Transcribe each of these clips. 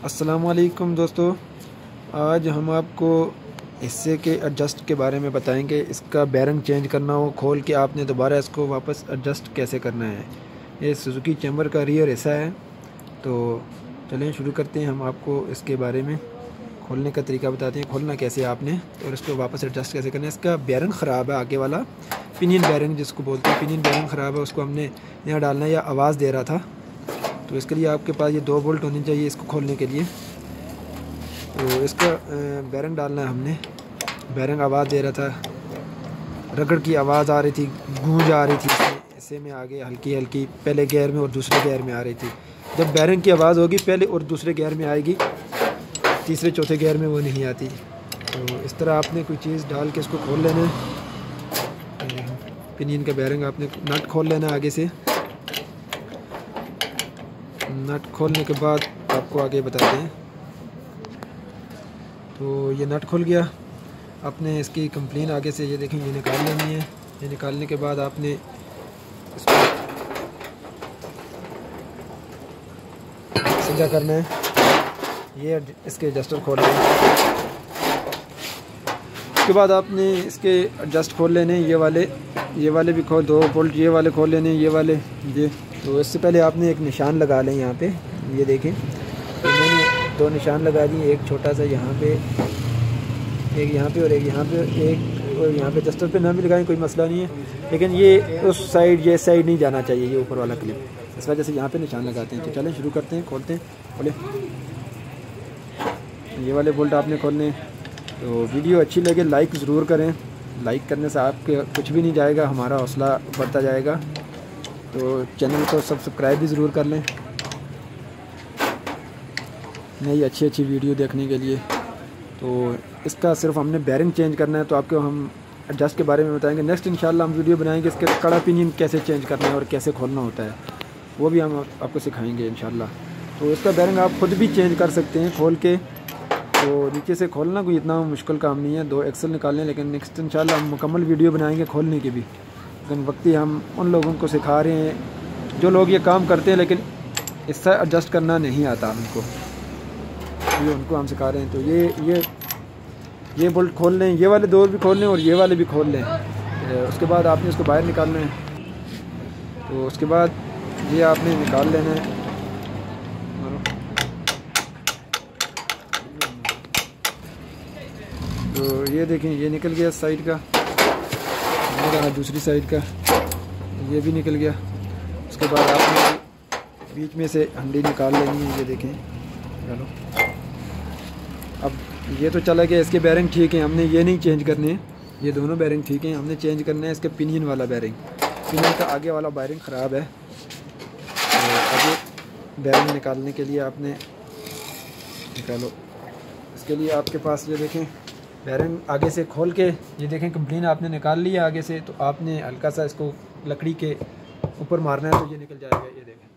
अस्सलामुअलैकुम दोस्तों, आज हम आपको हिस्से के एडजस्ट के बारे में बताएंगे। इसका बैरिंग चेंज करना हो, खोल के आपने दोबारा इसको वापस एडजस्ट कैसे करना है। ये सुजुकी चैम्बर का रियर हिस्सा है। तो चलें शुरू करते हैं। हम आपको इसके बारे में खोलने का तरीका बताते हैं, खोलना कैसे आपने और इसको वापस एडजस्ट कैसे करना है। इसका बैरिंग ख़राब है, आगे वाला पिनियन बैरिंग जिसको बोलते हैं, पिनियन बैरिंग ख़राब है। उसको हमने यहाँ डालना है या आवाज़ दे रहा था, तो इसके लिए आपके पास ये 2 बोल्ट होने चाहिए इसको खोलने के लिए। तो इसका बैरिंग डालना है हमने। बैरिंग आवाज़ दे रहा था, रगड़ की आवाज़ आ रही थी, गूंज आ रही थी ऐसे में आगे हल्की हल्की, पहले गियर में और दूसरे गियर में आ रही थी। जब बैरिंग की आवाज़ होगी पहले और दूसरे गियर में आएगी, तीसरे चौथे गियर में वो नहीं आती। तो इस तरह आपने कोई चीज़ डाल के इसको खोल लेना है। पिनियन का बैरिंग आपने नट खोल लेना है आगे से। नट खोलने के बाद आपको आगे बताते हैं। तो ये नट खुल गया। आपने इसकी कंप्लेन आगे से ये देखें, ये निकाल लेनी है। ये निकालने के बाद आपने इसको सीधा करना है। ये इसके एडजस्टर खोल लें। उसके बाद आपने इसके एडजस्ट खोल लेने, ये वाले भी खोल, 2 बोल्ट ये वाले खोल लेने, ये वाले ये। तो इससे पहले आपने एक निशान लगा लें यहाँ पे। ये देखें, तो मैंने 2 निशान लगा दिए, एक छोटा सा यहाँ पे, एक यहाँ पे और एक यहाँ पे। एक और यहाँ पे एडजस्टर पे ना भी लगाएं, कोई मसला नहीं है, लेकिन ये उस साइड, ये साइड नहीं जाना चाहिए, ये ऊपर वाला क्लिप। इस वजह से यहाँ पे निशान लगाते हैं। तो चलें शुरू करते हैं, खोलते हैं। खोले, ये वाले बोल्ट आपने खोलने। तो वीडियो अच्छी लगे लाइक ज़रूर करें। लाइक करने से आपके कुछ भी नहीं जाएगा, हमारा हौसला बढ़ता जाएगा। तो चैनल को सब्सक्राइब भी ज़रूर कर लें नई अच्छी वीडियो देखने के लिए। तो इसका सिर्फ हमने बैरिंग चेंज करना है, तो आपको हम एडजस्ट के बारे में बताएंगे। नेक्स्ट इंशाल्लाह हम वीडियो बनाएंगे इसके कड़ा पिनियन कैसे चेंज करना है और कैसे खोलना होता है, वो भी हम आपको सिखाएंगे इंशाल्लाह। तो इसका बैरिंग आप खुद भी चेंज कर सकते हैं खोल के। तो नीचे से खोलना कोई इतना मुश्किल काम नहीं है, 2 एक्सल निकालने। लेकिन नेक्स्ट इंशाल्लाह हम मुकम्मल वीडियो बनाएंगे खोलने की भी। लेकिन वक्त ही हम उन लोगों को सिखा रहे हैं जो लोग ये काम करते हैं लेकिन इससे एडजस्ट करना नहीं आता उनको, ये उनको हम सिखा रहे हैं। तो ये बोल्ट खोल लें, ये वाले 2 भी खोल लें और ये वाले भी खोल लें। उसके बाद आपने इसको बाहर निकालना है। तो उसके बाद ये आपने निकाल लेना है। तो ये देखें, ये निकल गया साइड का, ये रहा दूसरी साइड का, ये भी निकल गया। उसके बाद आपने बीच में से हंडी निकाल लेनी है। ये देखें, चलो अब ये तो चला गया। इसके बैरिंग ठीक है, हमने ये नहीं चेंज करने हैं, ये दोनों बैरिंग ठीक हैं। हमने चेंज करना है इसके पिनियन वाला बैरिंग। पिनियन का आगे वाला बैरिंग ख़राब है। तो आगे बैरिंग निकालने के लिए आपने निकालो। इसके लिए आपके पास ये देखें, बैरिंग आगे से खोल के, ये देखें कंप्लेन आपने निकाल लिया आगे से। तो आपने हल्का सा इसको लकड़ी के ऊपर मारना है, तो ये निकल जाएगा। ये देखें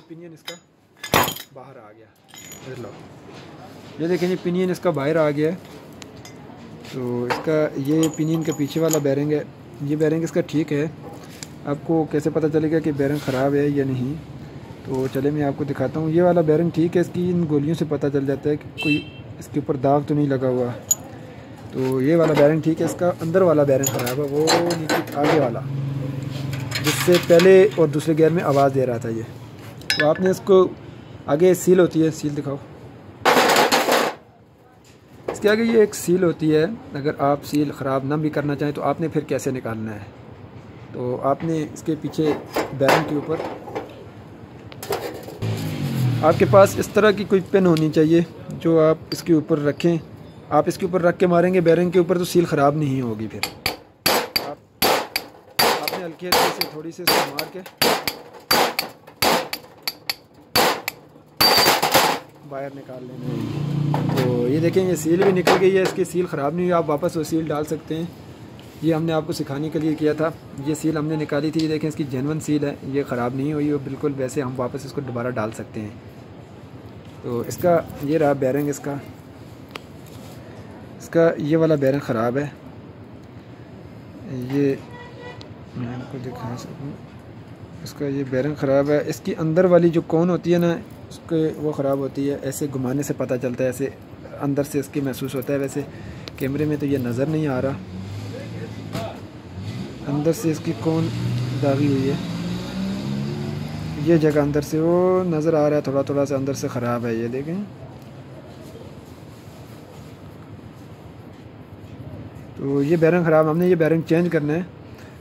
पिनियन इसका बाहर आ गया। लो, ये देखें, ये पिनियन इसका बाहर आ गया है। तो इसका ये पिनियन के पीछे वाला बैरिंग है, ये बैरिंग इसका ठीक है। आपको कैसे पता चलेगा कि बैरिंग ख़राब है या नहीं? तो चले मैं आपको दिखाता हूँ। ये वाला बैरिंग ठीक है, इसकी इन गोलियों से पता चल जाता है कि कोई इसके ऊपर दाग तो नहीं लगा हुआ। तो ये वाला बैरिंग ठीक है। इसका अंदर वाला बैरिंग ख़राब है, वो नीचे आगे वाला, जिससे पहले और दूसरे गियर में आवाज़ दे रहा था ये। तो आपने इसको आगे सील होती है, सील दिखाओ। इसके आगे ये एक सील होती है। अगर आप सील ख़राब ना भी करना चाहें तो आपने फिर कैसे निकालना है? तो आपने इसके पीछे बैरिंग के ऊपर आपके पास इस तरह की कोई पेन होनी चाहिए जो आप इसके ऊपर रखें। आप इसके ऊपर रख के मारेंगे बैरिंग के ऊपर तो सील ख़राब नहीं होगी। फिर आपने हल्की से थोड़ी सी इसको मार के बाहर निकाल लेना। तो ये देखें, ये सील भी निकल गई है, इसकी सील ख़राब नहीं हुई। आप वापस वो सील डाल सकते हैं। ये हमने आपको सिखाने के लिए किया था। ये सील हमने निकाली थी, ये देखें इसकी जेन्युइन सील है, ये ख़राब नहीं हुई और बिल्कुल वैसे हम वापस इसको दोबारा डाल सकते हैं। तो इसका ये रहा बैरिंग, इसका ये वाला बैरिंग ख़राब है। ये मैं आपको दिखा सकूँ, इसका ये बैरिंग ख़राब है। इसकी अंदर वाली जो कोन होती है ना, उसके वो ख़राब होती है। ऐसे घुमाने से पता चलता है, ऐसे अंदर से इसकी महसूस होता है। वैसे कैमरे में तो ये नज़र नहीं आ रहा, अंदर से इसकी कौन दागी हुई है। ये जगह अंदर से वो नज़र आ रहा है, थोड़ा थोड़ा सा अंदर से ख़राब है। ये देखें, तो ये बैरिंग ख़राब, हमने ये बैरिंग चेंज करना है।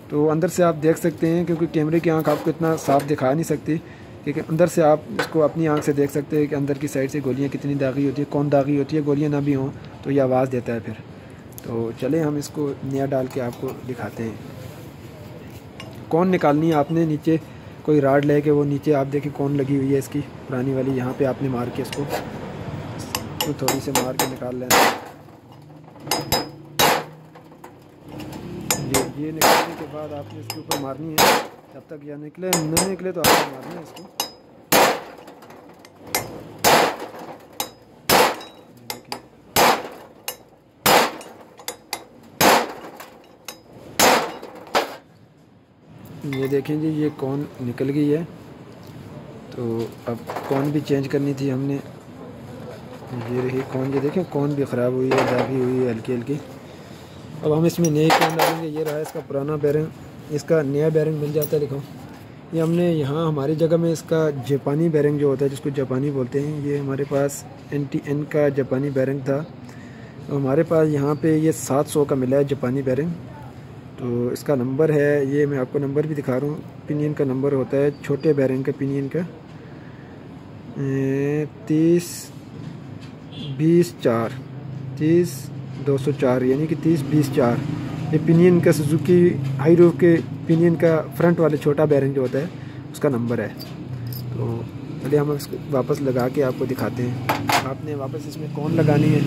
तो अंदर से आप देख सकते हैं, क्योंकि कैमरे की आंख आपको इतना साफ़ दिखा नहीं सकती, क्योंकि अंदर से आप इसको अपनी आंख से देख सकते हैं कि अंदर की साइड से गोलियां कितनी दागी होती है, कौन दागी होती है। गोलियां ना भी हों तो ये आवाज़ देता है फिर। तो चले हम इसको नया डाल के आपको दिखाते हैं। कौन निकालनी है आपने, नीचे कोई राड लेके वो नीचे आप देखें कौन लगी हुई है इसकी पुरानी वाली, यहाँ पे आपने मार के इसको तो थोड़ी से मार के निकाल लेना। ये निकालने के बाद आपने इसके ऊपर मारनी है, जब तक यह निकले न निकले तो आपने मारना है इसको। ये देखें जी, ये कौन निकल गई है। तो अब कौन भी चेंज करनी थी हमने। ये रही कौन, ये देखें कौन भी ख़राब हुई है, दागी हुई है हल्की हल्की। अब हम इसमें नई कौन डालेंगे। ये रहा इसका पुराना बैरिंग, इसका नया बैरिंग मिल जाता है। देखो, ये हमने यहाँ हमारी जगह में इसका जापानी बैरिंग जो होता है, जिसको जापानी बोलते हैं, ये हमारे पास NTN का जापानी बैरिंग था। तो हमारे पास यहाँ पे ये 700 का मिला है जापानी बैरिंग। तो इसका नंबर है, ये मैं आपको नंबर भी दिखा रहा हूँ। पिनियन का नंबर होता है छोटे बैरिंग का, पिनियन का 30-20-4 यानी कि 30-20-4। ये पिनियन का सुजुकी हाई रूफ के पिनियन का फ्रंट वाले छोटा बैरिंग जो होता है उसका नंबर है। तो चलिए हम इसको वापस लगा के आपको दिखाते हैं। आपने वापस इसमें कौन लगानी है,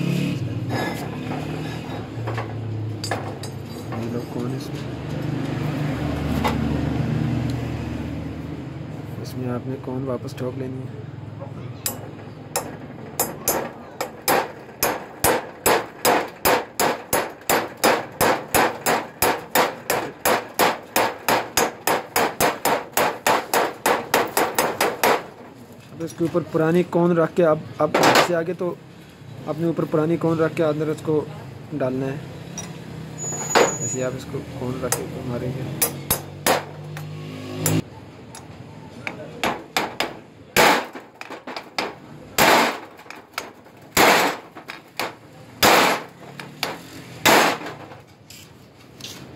ये लोग कौन है इसमें आपने कौन वापस ठोक लेनी है। अब इसके ऊपर पुरानी कौन रख के अब से आगे तो अपने ऊपर पुरानी कौन रख के अंदर इसको डालना है। ऐसे आप इसको कौन रख के मारेंगे।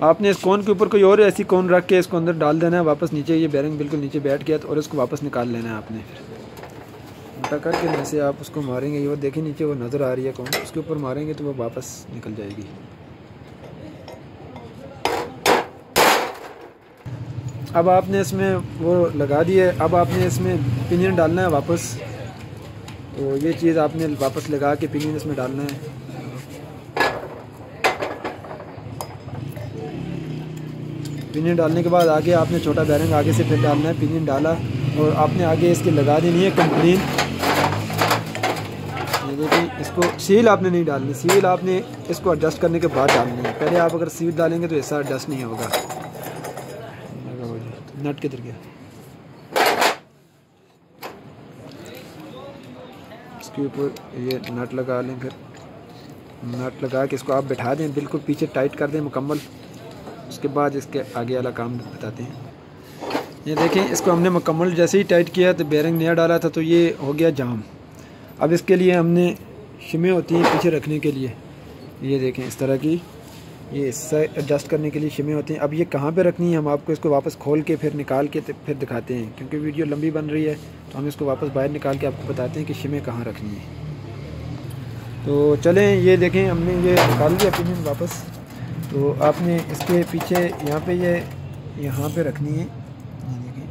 आपने इस कौन के ऊपर कोई और ऐसी कौन रख के इसको अंदर डाल देना है वापस नीचे। ये बैरिंग बिल्कुल नीचे बैठ गया, तो और इसको वापस निकाल लेना है आपने। फिर उल्टा करके जैसे आप उसको मारेंगे, ये वो देखिए नीचे वो नज़र आ रही है कौन, उसके ऊपर मारेंगे तो वो वापस निकल जाएगी। अब आपने इसमें वो लगा दिए, अब आपने इसमें पिनियन डालना है वापस। तो ये चीज़ आपने वापस लगा के पिनियन इसमें डालना है। पिनियन डालने के बाद आगे आपने छोटा बैरिंग आगे से फिर डालना है। पिनियन डाला और आपने आगे इसकी लगा देनी है कंप्लीन। ये देखिए, इसको सील आपने नहीं डालनी, सील आपने इसको एडजस्ट करने के बाद डालनी है। पहले आप अगर सील डालेंगे तो ऐसा एडजस्ट नहीं होगा। नट किधर गया, इसके ऊपर ये नट लगा लें। फिर नट लगा के इसको आप बैठा दें, बिल्कुल पीछे टाइट कर दें मुकम्मल। उसके बाद इसके आगे वाला काम बताते हैं। ये देखें, इसको हमने मुकम्मल जैसे ही टाइट किया तो बैरिंग नया डाला था तो ये हो गया जाम। अब इसके लिए हमने शिमें होती हैं पीछे रखने के लिए, ये देखें इस तरह की, ये हिस्सा एडजस्ट करने के लिए शिमें होती हैं। अब ये कहाँ पे रखनी है हम आपको इसको वापस खोल के फिर निकाल के फिर दिखाते हैं, क्योंकि वीडियो लंबी बन रही है तो हम इसको वापस बाहर निकाल के आपको बताते हैं कि शिमें कहाँ रखनी है। तो चलें, ये देखें हमने ये निकाल लिया पिनियन वापस। तो आपने इसके पीछे यहाँ पे ये यहाँ पे रखनी है। ये देखें,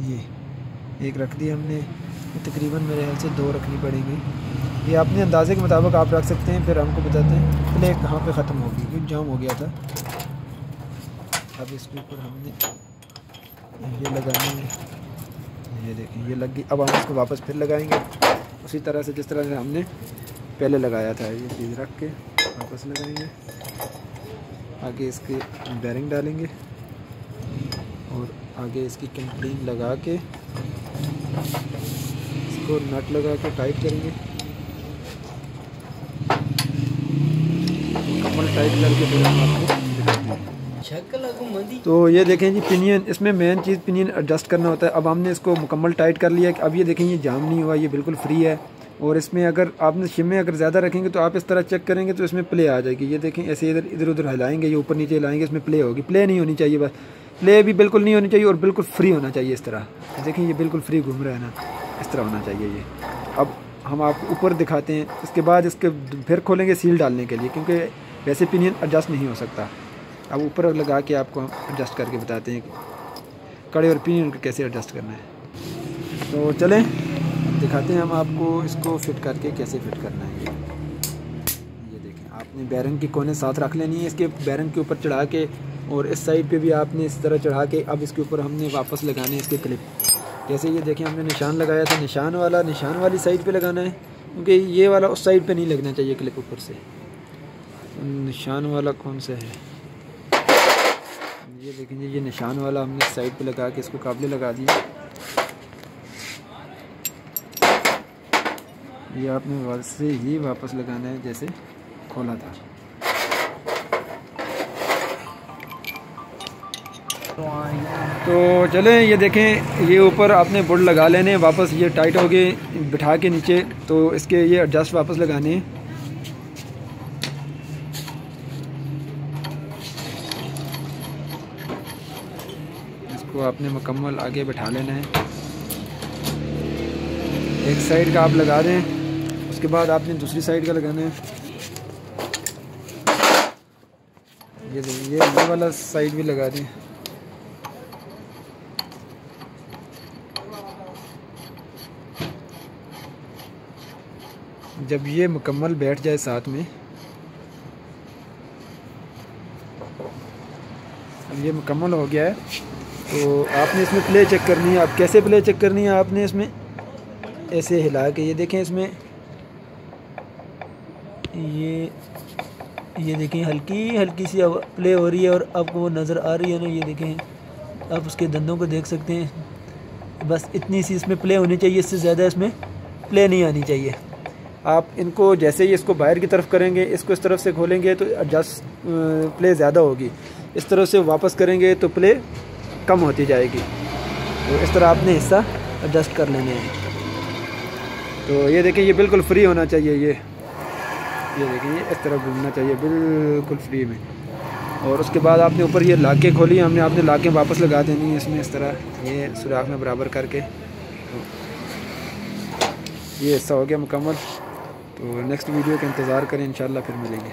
ये एक रख दी हमने, तकरीबन मेरे ख्याल से 2 रखनी पड़ेगी। ये अपने अंदाजे के मुताबिक आप रख सकते हैं। फिर हमको बताते हैं प्ले कहाँ पे ख़त्म होगी, क्योंकि जाम हो गया था। अब इसके ऊपर हमने ये लगानी है, ये देखें ये लग गई। अब हम इसको वापस फिर लगाएंगे उसी तरह से जिस तरह से हमने पहले लगाया था। ये चीज़ रख के वापस लगाएंगे, आगे इसके बैरिंग डालेंगे और आगे इसकी कंप्लीन लगा के इसको नट लगा के टाइट करेंगे, मुकम्मल टाइट करके फिर हम आपको दिखाते हैं। तो ये देखें जी पिनियन, इसमें मेन चीज़ पिनियन एडजस्ट करना होता है। अब हमने इसको मुकम्मल टाइट कर लिया। अब ये देखें ये जाम नहीं हुआ, ये बिल्कुल फ्री है। और इसमें अगर आपने शिमें अगर ज़्यादा रखेंगे तो आप इस तरह चेक करेंगे तो इसमें प्ले आ जाएगी। ये देखें ऐसे इधर उधर हिलाएंगे, ये ऊपर नीचे हिलाएंगे, इसमें प्ले होगी। प्ले नहीं होनी चाहिए, बस प्ले भी बिल्कुल नहीं होनी चाहिए और बिल्कुल फ्री होना चाहिए इस तरह। देखें ये बिल्कुल फ्री घूम रहा है ना, इस तरह होना चाहिए ये। अब हम आपको ऊपर दिखाते हैं, इसके बाद इसके फिर खोलेंगे सील डालने के लिए, क्योंकि वैसे पिनियन एडजस्ट नहीं हो सकता। अब ऊपर लगा के आपको हम एडजस्ट करके बताते हैं कि कड़े और पिनियन को कैसे एडजस्ट करना है। तो चलें दिखाते हैं हम आपको इसको फिट करके कैसे फिट करना है। ये देखें, आपने बैरंग की कोने साथ रख लेनी है, इसके बैरंग के ऊपर चढ़ा के, और इस साइड पे भी आपने इस तरह चढ़ा के अब इसके ऊपर हमने वापस लगाने इसके क्लिप। जैसे ये देखें हमने निशान लगाया था, निशान वाली साइड पे लगाना है, क्योंकि ये वाला उस साइड पे नहीं लगना चाहिए क्लिप ऊपर से। निशान वाला कौन सा है, ये देखेंगे, ये निशान वाला हमने साइड पे लगा के इसको काबले लगा दिए। ये आपने वैसे ही वापस लगाना है जैसे खोला था। तो चलें ये देखें, ये ऊपर आपने बोर्ड लगा लेने, वापस ये टाइट हो गए बिठा के नीचे, तो इसके ये एडजस्ट वापस लगाने हैं। इसको आपने मुकम्मल आगे बिठा लेना है। एक साइड का आप लगा दें, उसके बाद आपने दूसरी साइड का लगाना है। ये वाला साइड भी लगा दें। जब ये मुकम्मल बैठ जाए साथ में, अब ये मुकम्मल हो गया है, तो आपने इसमें प्ले चेक करनी है। आप कैसे प्ले चेक करनी है, आपने इसमें ऐसे हिला के, ये देखें इसमें ये देखें हल्की सी प्ले हो रही है, और आपको वो नज़र आ रही है ना, ये देखें आप उसके दंदों को देख सकते हैं। बस इतनी सी इसमें प्ले होनी चाहिए, इससे ज़्यादा इसमें प्ले नहीं आनी चाहिए। आप इनको जैसे ही इसको बाहर की तरफ करेंगे, इसको इस तरफ से खोलेंगे तो एडजस्ट प्ले ज़्यादा होगी, इस तरफ से वापस करेंगे तो प्ले कम होती जाएगी। तो इस तरह आपने हिस्सा एडजस्ट कर लेने हैं। तो ये देखिए ये बिल्कुल फ्री होना चाहिए, ये देखिए ये इस तरह घूमना चाहिए बिल्कुल फ्री में। और उसके बाद आपने ऊपर ये लाके खोली, हमने आपने लाके वापस लगा देनी है इसमें इस तरह, ये सुराख में बराबर करके। तो ये हिस्सा हो गया मुकम्मल। तो नेक्स्ट वीडियो का इंतज़ार करें, इंशाल्लाह फिर मिलेंगे।